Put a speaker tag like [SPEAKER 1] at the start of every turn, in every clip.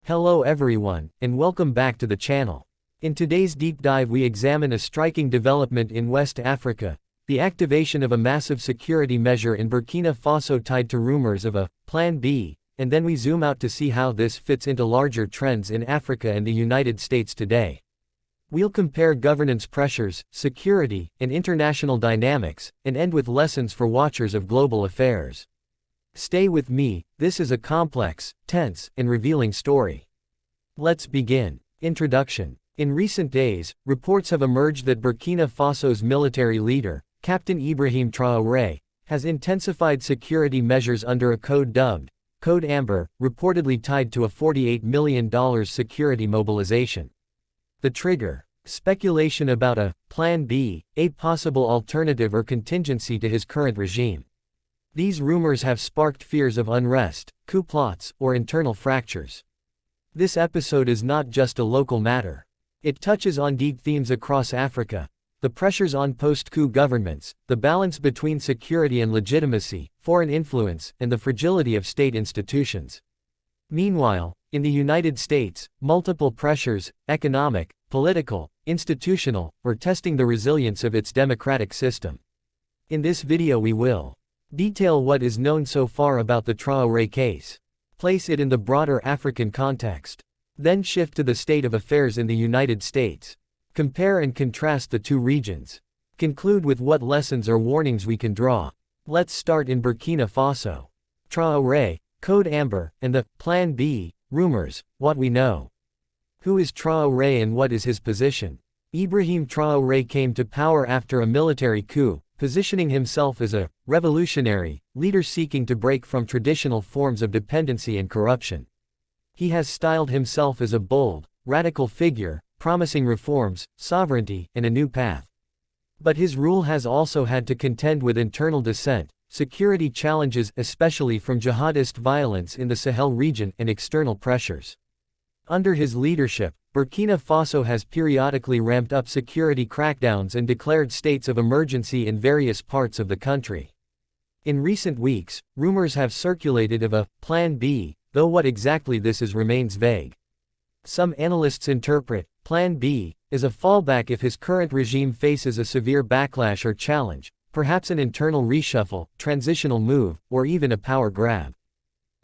[SPEAKER 1] Hello everyone, and welcome back to the channel. In today's deep dive we examine a striking development in West Africa, the activation of a massive security measure in Burkina Faso tied to rumors of a Plan B, and then we zoom out to see how this fits into larger trends in Africa and the United States today. We'll compare governance pressures, security, and international dynamics, and end with lessons for watchers of global affairs. Stay with me, this is a complex, tense, and revealing story. Let's begin. Introduction. In recent days, reports have emerged that Burkina Faso's military leader, Captain Ibrahim Traoré, has intensified security measures under a code dubbed Code Amber, reportedly tied to a $48 million security mobilization. The trigger: speculation about a Plan B, a possible alternative or contingency to his current regime. These rumors have sparked fears of unrest, coup plots, or internal fractures. This episode is not just a local matter. It touches on deep themes across Africa: the pressures on post-coup governments, the balance between security and legitimacy, foreign influence, and the fragility of state institutions. Meanwhile, in the United States, multiple pressures, economic, political, institutional, are testing the resilience of its democratic system. In this video we will detail what is known so far about the Traoré case, place it in the broader African context, then shift to the state of affairs in the United States, compare and contrast the two regions, conclude with what lessons or warnings we can draw. Let's start in Burkina Faso. Traoré, Code Amber, and the Plan B rumors, what we know. Who is Traoré and what is his position? Ibrahim Traoré came to power after a military coup, positioning himself as a revolutionary leader seeking to break from traditional forms of dependency and corruption. He has styled himself as a bold, radical figure, promising reforms, sovereignty, and a new path. But his rule has also had to contend with internal dissent, security challenges especially from jihadist violence in the Sahel region, and external pressures. Under his leadership, Burkina Faso has periodically ramped up security crackdowns and declared states of emergency in various parts of the country. In recent weeks, rumors have circulated of a Plan B, though what exactly this is remains vague. Some analysts interpret Plan B as a fallback if his current regime faces a severe backlash or challenge, perhaps an internal reshuffle, transitional move, or even a power grab.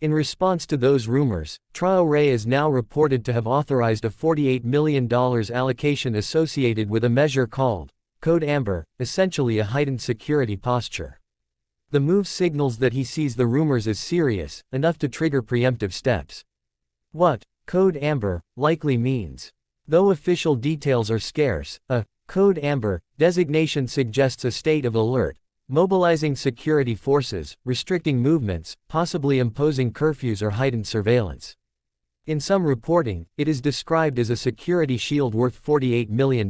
[SPEAKER 1] In response to those rumors, Traoré is now reported to have authorized a $48 million allocation associated with a measure called Code Amber, essentially a heightened security posture. The move signals that he sees the rumors as serious, enough to trigger preemptive steps. What Code Amber likely means. Though official details are scarce, a Code Amber designation suggests a state of alert, mobilizing security forces, restricting movements, possibly imposing curfews or heightened surveillance. In some reporting, it is described as a security shield worth $48 million.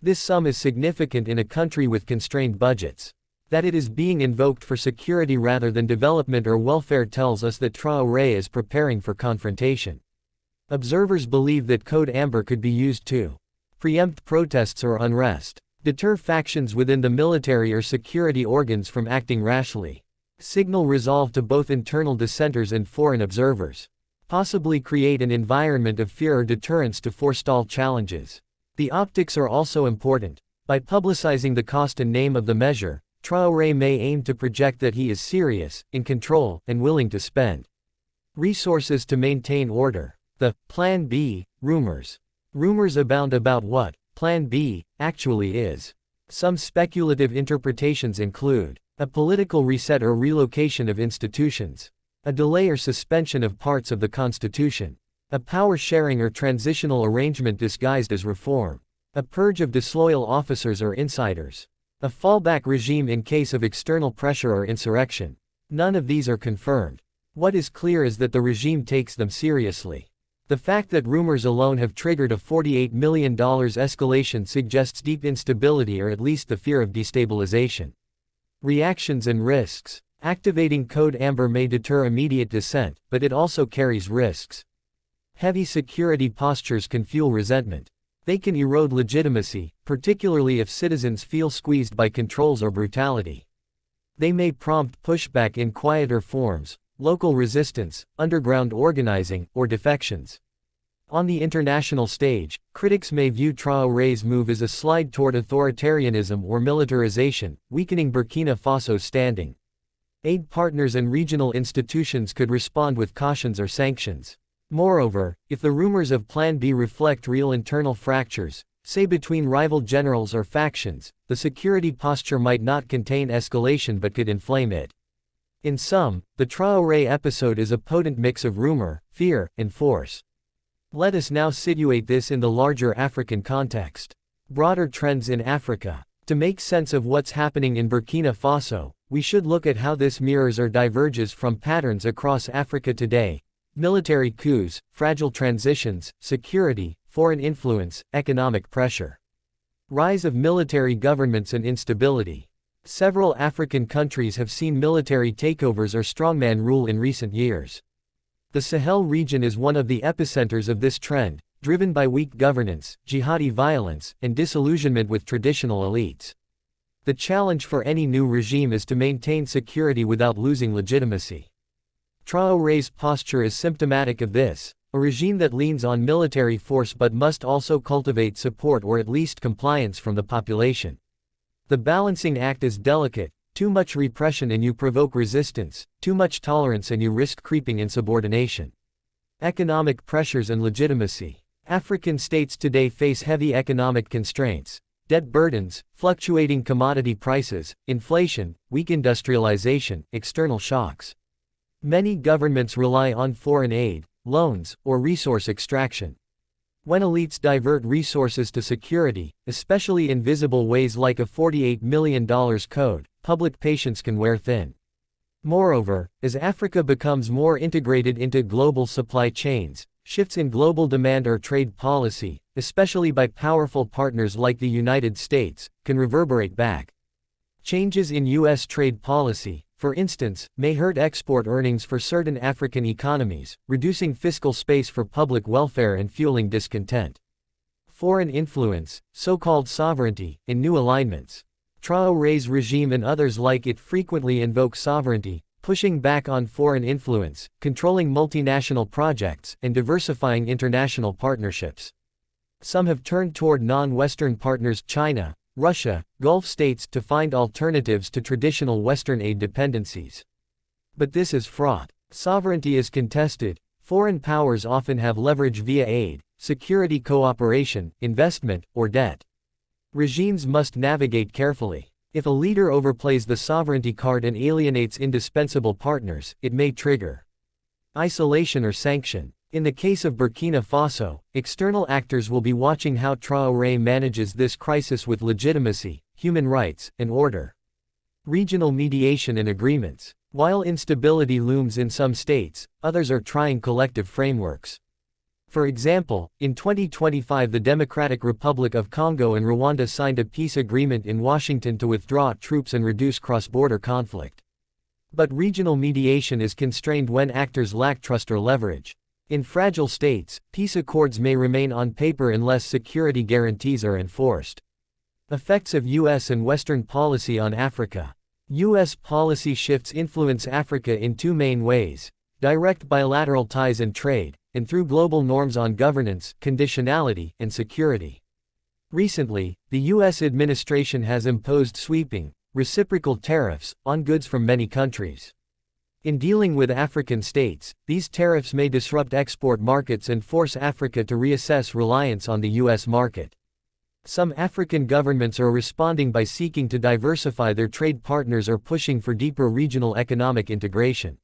[SPEAKER 1] This sum is significant in a country with constrained budgets. That it is being invoked for security rather than development or welfare tells us that Traoré is preparing for confrontation. Observers believe that Code Amber could be used to preempt protests or unrest, deter factions within the military or security organs from acting rashly, signal resolve to both internal dissenters and foreign observers, possibly create an environment of fear or deterrence to forestall challenges. The optics are also important. By publicizing the cost and name of the measure, Traoré may aim to project that he is serious, in control, and willing to spend resources to maintain order. The Plan B rumors. Rumors abound about what Plan B actually is. Some speculative interpretations include a political reset or relocation of institutions, a delay or suspension of parts of the Constitution, a power sharing or transitional arrangement disguised as reform, a purge of disloyal officers or insiders, a fallback regime in case of external pressure or insurrection. None of these are confirmed. What is clear is that the regime takes them seriously. The fact that rumors alone have triggered a $48 million escalation suggests deep instability or at least the fear of destabilization. Reactions and risks. Activating Code Amber may deter immediate dissent, but it also carries risks. Heavy security postures can fuel resentment. They can erode legitimacy, particularly if citizens feel squeezed by controls or brutality. They may prompt pushback in quieter forms, local resistance, underground organizing, or defections. On the international stage, critics may view Traoré's move as a slide toward authoritarianism or militarization, weakening Burkina Faso's standing. Aid partners and regional institutions could respond with cautions or sanctions. Moreover, if the rumors of Plan B reflect real internal fractures, say between rival generals or factions, the security posture might not contain escalation but could inflame it. In sum, the Traoré episode is a potent mix of rumor, fear, and force. Let us now situate this in the larger African context. Broader trends in Africa. To make sense of what's happening in Burkina Faso, we should look at how this mirrors or diverges from patterns across Africa today: military coups, fragile transitions, security, foreign influence, economic pressure. Rise of military governments and instability. Several African countries have seen military takeovers or strongman rule in recent years. The Sahel region is one of the epicenters of this trend, driven by weak governance, jihadi violence, and disillusionment with traditional elites. The challenge for any new regime is to maintain security without losing legitimacy. Traoré's posture is symptomatic of this: a regime that leans on military force but must also cultivate support or at least compliance from the population. The balancing act is delicate: too much repression and you provoke resistance, too much tolerance and you risk creeping insubordination. Economic pressures and legitimacy. African states today face heavy economic constraints: debt burdens, fluctuating commodity prices, inflation, weak industrialization, external shocks. Many governments rely on foreign aid, loans, or resource extraction. When elites divert resources to security, especially in visible ways like a $48 million code, public patience can wear thin. Moreover, as Africa becomes more integrated into global supply chains, shifts in global demand or trade policy, especially by powerful partners like the United States, can reverberate back. Changes in U.S. trade policy, for instance, may hurt export earnings for certain African economies, reducing fiscal space for public welfare and fueling discontent. Foreign influence, so-called sovereignty, in new alignments. Traoré's regime and others like it frequently invoke sovereignty, pushing back on foreign influence, controlling multinational projects, and diversifying international partnerships. Some have turned toward non-Western partners, China, Russia, Gulf states, to find alternatives to traditional Western aid dependencies. But this is fraught. Sovereignty is contested. Foreign powers often have leverage via aid, security cooperation, investment, or debt. Regimes must navigate carefully. If a leader overplays the sovereignty card and alienates indispensable partners, it may trigger isolation or sanction. In the case of Burkina Faso, external actors will be watching how Traoré manages this crisis with legitimacy, human rights, and order. Regional mediation and agreements. While instability looms in some states, others are trying collective frameworks. For example, in 2025 the Democratic Republic of Congo and Rwanda signed a peace agreement in Washington to withdraw troops and reduce cross-border conflict. But regional mediation is constrained when actors lack trust or leverage. In fragile states, peace accords may remain on paper unless security guarantees are enforced. Effects of U.S. and Western policy on Africa. U.S. policy shifts influence Africa in two main ways: direct bilateral ties and trade, and through global norms on governance, conditionality, and security. Recently, the U.S. administration has imposed sweeping, reciprocal tariffs on goods from many countries. In dealing with African states, these tariffs may disrupt export markets and force Africa to reassess reliance on the U.S. market. Some African governments are responding by seeking to diversify their trade partners or pushing for deeper regional economic integration.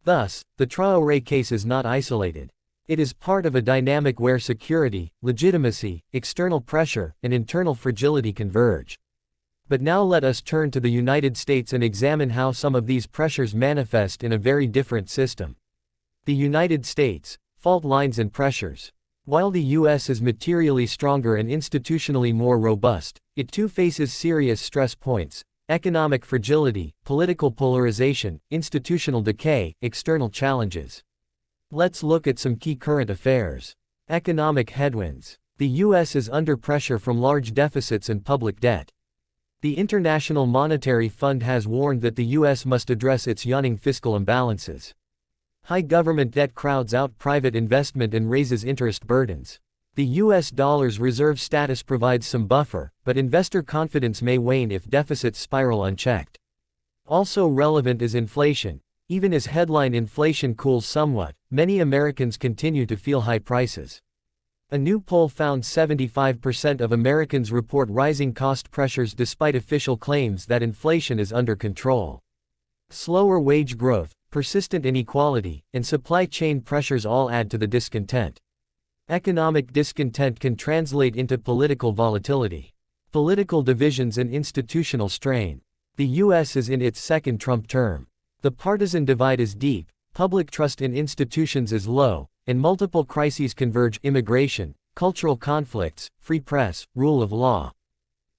[SPEAKER 1] Thus, the Traoré case is not isolated. It is part of a dynamic where security, legitimacy, external pressure, and internal fragility converge. But now let us turn to the United States and examine how some of these pressures manifest in a very different system. The United States, fault lines and pressures. While the U.S. is materially stronger and institutionally more robust, it too faces serious stress points: economic fragility, political polarization, institutional decay, external challenges. Let's look at some key current affairs. Economic headwinds. The U.S. is under pressure from large deficits and public debt. The International Monetary Fund has warned that the U.S. must address its yawning fiscal imbalances. High government debt crowds out private investment and raises interest burdens. The US dollar's reserve status provides some buffer, but investor confidence may wane if deficits spiral unchecked. Also relevant is inflation. Even as headline inflation cools somewhat, many Americans continue to feel high prices. A new poll found 75% of Americans report rising cost pressures despite official claims that inflation is under control. Slower wage growth, persistent inequality, and supply chain pressures all add to the discontent. Economic discontent can translate into political volatility, political divisions, and institutional strain. The U.S. is in its second Trump term. The partisan divide is deep, public trust in institutions is low, and multiple crises converge: immigration, cultural conflicts, free press, rule of law.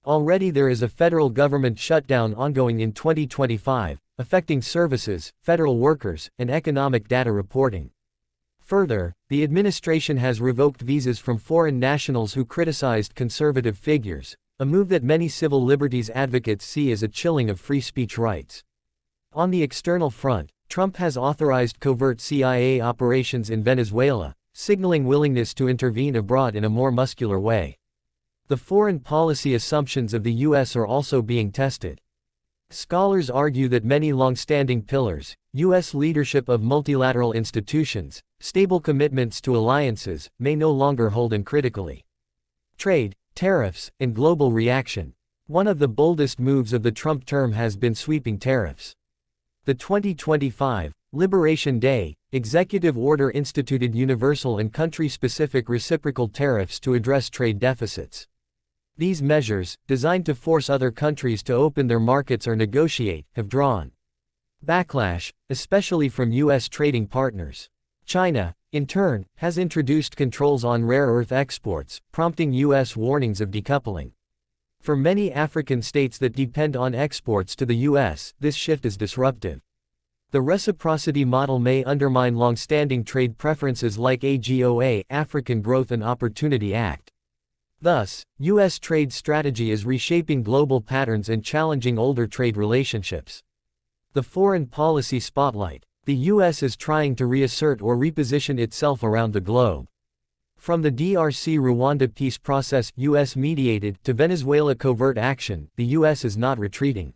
[SPEAKER 1] Already there is a federal government shutdown ongoing in 2025, affecting services, federal workers, and economic data reporting. Further, the administration has revoked visas from foreign nationals who criticized conservative figures, a move that many civil liberties advocates see as a chilling of free speech rights. On the external front, Trump has authorized covert CIA operations in Venezuela, signaling willingness to intervene abroad in a more muscular way. The foreign policy assumptions of the U.S. are also being tested. Scholars argue that many long-standing pillars, U.S. leadership of multilateral institutions, stable commitments to alliances, may no longer hold uncritically. Trade, tariffs, and global reaction. One of the boldest moves of the Trump term has been sweeping tariffs. The 2025 Liberation Day executive order instituted universal and country-specific reciprocal tariffs to address trade deficits. These measures, designed to force other countries to open their markets or negotiate, have drawn backlash, especially from U.S. trading partners. China, in turn, has introduced controls on rare earth exports, prompting U.S. warnings of decoupling. For many African states that depend on exports to the U.S., this shift is disruptive. The reciprocity model may undermine long-standing trade preferences like AGOA, African Growth and Opportunity Act. Thus, U.S. trade strategy is reshaping global patterns and challenging older trade relationships. The foreign policy spotlight. The U.S. is trying to reassert or reposition itself around the globe. From the DRC-Rwanda peace process, U.S.-mediated, to Venezuela covert action, the U.S. is not retreating.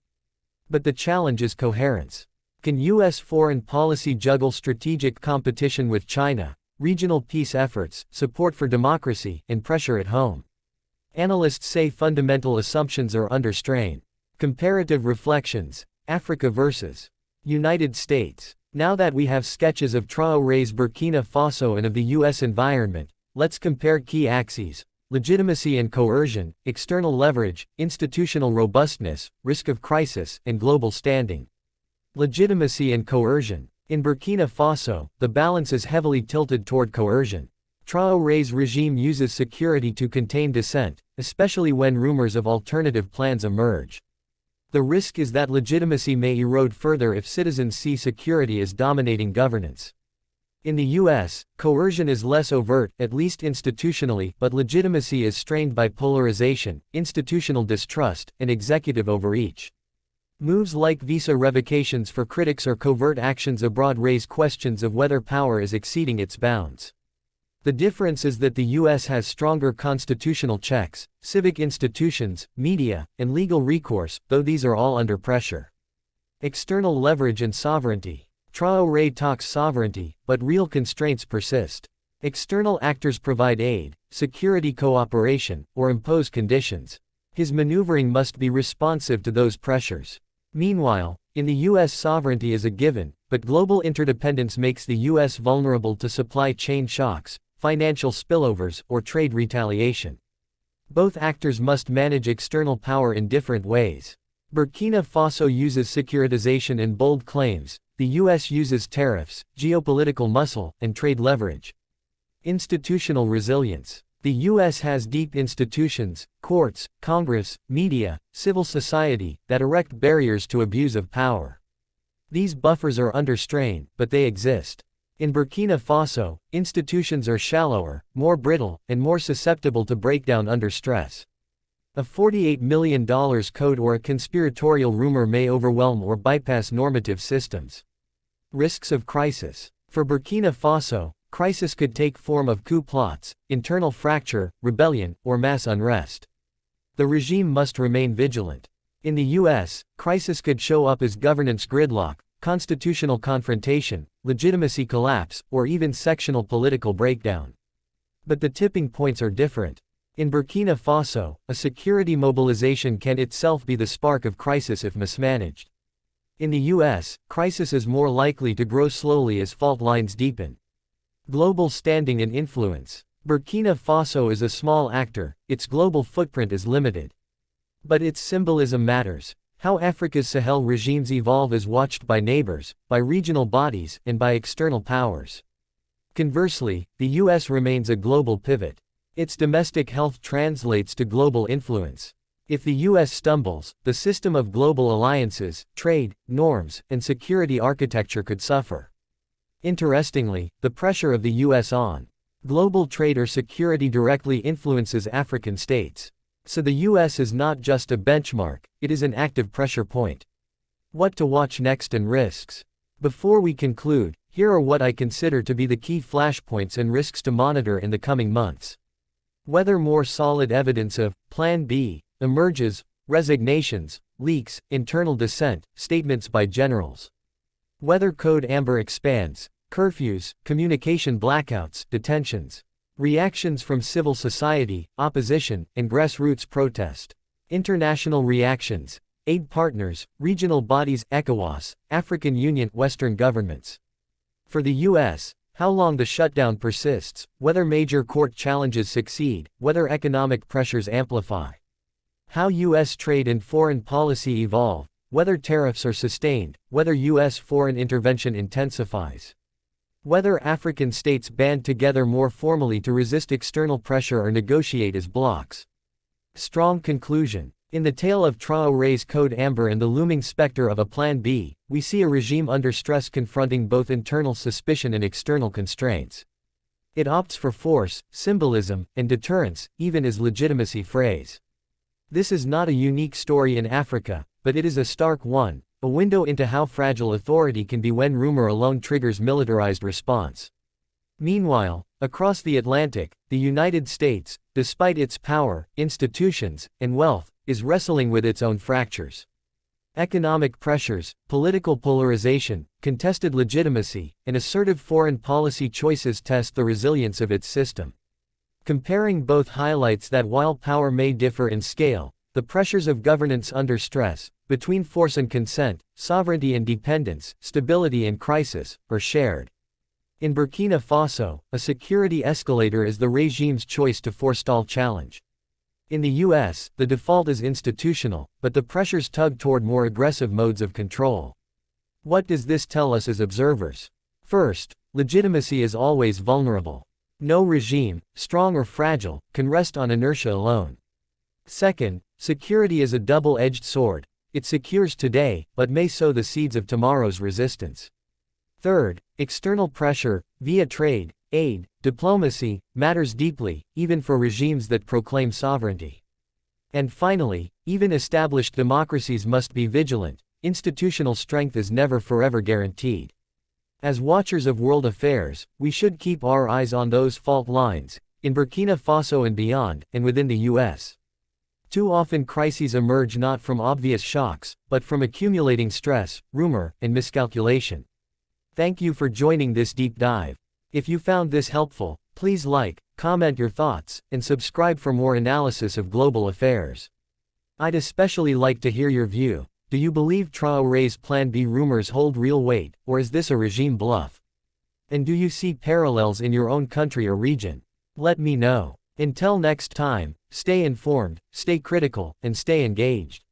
[SPEAKER 1] But the challenge is coherence. Can U.S. foreign policy juggle strategic competition with China, regional peace efforts, support for democracy, and pressure at home? Analysts say fundamental assumptions are under strain. Comparative reflections. Africa versus United States. Now that we have sketches of Traoré's Burkina Faso and of the U.S. environment, let's compare key axes: legitimacy and coercion, external leverage, institutional robustness, risk of crisis, and global standing. Legitimacy and coercion. In Burkina Faso, the balance is heavily tilted toward coercion. Traoré's regime uses security to contain dissent, especially when rumors of alternative plans emerge. The risk is that legitimacy may erode further if citizens see security as dominating governance. In the U.S., coercion is less overt, at least institutionally, but legitimacy is strained by polarization, institutional distrust, and executive overreach. Moves like visa revocations for critics or covert actions abroad raise questions of whether power is exceeding its bounds. The difference is that the U.S. has stronger constitutional checks, civic institutions, media, and legal recourse, though these are all under pressure. External leverage and sovereignty. Traoré talks sovereignty, but real constraints persist. External actors provide aid, security cooperation, or impose conditions. His maneuvering must be responsive to those pressures. Meanwhile, in the U.S. sovereignty is a given, but global interdependence makes the U.S. vulnerable to supply chain shocks, financial spillovers, or trade retaliation. Both actors must manage external power in different ways. Burkina Faso uses securitization and bold claims. The U.S. uses tariffs, geopolitical muscle, and trade leverage. Institutional resilience. The U.S. has deep institutions, courts, Congress, media, civil society, that erect barriers to abuse of power. These buffers are under strain, but they exist. In Burkina Faso, institutions are shallower, more brittle, and more susceptible to breakdown under stress. A $48 million code or a conspiratorial rumor may overwhelm or bypass normative systems. Risks of crisis. For Burkina Faso, crisis could take form of coup plots, internal fracture, rebellion, or mass unrest. The regime must remain vigilant. In the US, crisis could show up as governance gridlock, constitutional confrontation, legitimacy collapse, or even sectional political breakdown. But the tipping points are different. In Burkina Faso, a security mobilization can itself be the spark of crisis if mismanaged. In the US, crisis is more likely to grow slowly as fault lines deepen. Global standing and influence. Burkina Faso is a small actor, its global footprint is limited. But its symbolism matters. How Africa's Sahel regimes evolve is watched by neighbors, by regional bodies, and by external powers. Conversely, the US remains a global pivot. Its domestic health translates to global influence. If the US stumbles, the system of global alliances, trade, norms, and security architecture could suffer. Interestingly, the pressure of the US on global trade or security directly influences African states. So the US is not just a benchmark, it is an active pressure point. What to watch next and risks. Before we conclude, here are what I consider to be the key flashpoints and risks to monitor in the coming months. Whether more solid evidence of Plan B emerges, resignations, leaks, internal dissent, statements by generals. Whether Code Amber expands, curfews, communication blackouts, detentions. Reactions from civil society, opposition, and grassroots protest. International reactions, aid partners, regional bodies, ECOWAS, African Union, Western governments. For the US, how long the shutdown persists, whether major court challenges succeed, whether economic pressures amplify. How US trade and foreign policy evolve, whether tariffs are sustained, whether US foreign intervention intensifies. Whether African states band together more formally to resist external pressure or negotiate as blocs. Strong conclusion. In the tale of Traoré's Code Amber and the looming specter of a Plan B, we see a regime under stress confronting both internal suspicion and external constraints. It opts for force, symbolism, and deterrence, even as legitimacy frays. This is not a unique story in Africa, but it is a stark one, a window into how fragile authority can be when rumor alone triggers militarized response. Meanwhile, across the Atlantic, the United States, despite its power, institutions, and wealth, is wrestling with its own fractures. Economic pressures, political polarization, contested legitimacy, and assertive foreign policy choices test the resilience of its system. Comparing both highlights that while power may differ in scale, the pressures of governance under stress, between force and consent, sovereignty and dependence, stability and crisis, are shared. In Burkina Faso, a security escalator is the regime's choice to forestall challenge. In the US, the default is institutional, but the pressures tug toward more aggressive modes of control. What does this tell us as observers? First, legitimacy is always vulnerable. No regime, strong or fragile, can rest on inertia alone. Second, security is a double-edged sword. It secures today, but may sow the seeds of tomorrow's resistance. Third, external pressure, via trade, aid, diplomacy, matters deeply, even for regimes that proclaim sovereignty. And finally, even established democracies must be vigilant. Institutional strength is never forever guaranteed. As watchers of world affairs, we should keep our eyes on those fault lines, in Burkina Faso and beyond, and within the US. Too often crises emerge not from obvious shocks, but from accumulating stress, rumor, and miscalculation. Thank you for joining this deep dive. If you found this helpful, please like, comment your thoughts, and subscribe for more analysis of global affairs. I'd especially like to hear your view. Do you believe Traoré's Plan B rumors hold real weight, or is this a regime bluff? And do you see parallels in your own country or region? Let me know. Until next time, stay informed, stay critical, and stay engaged.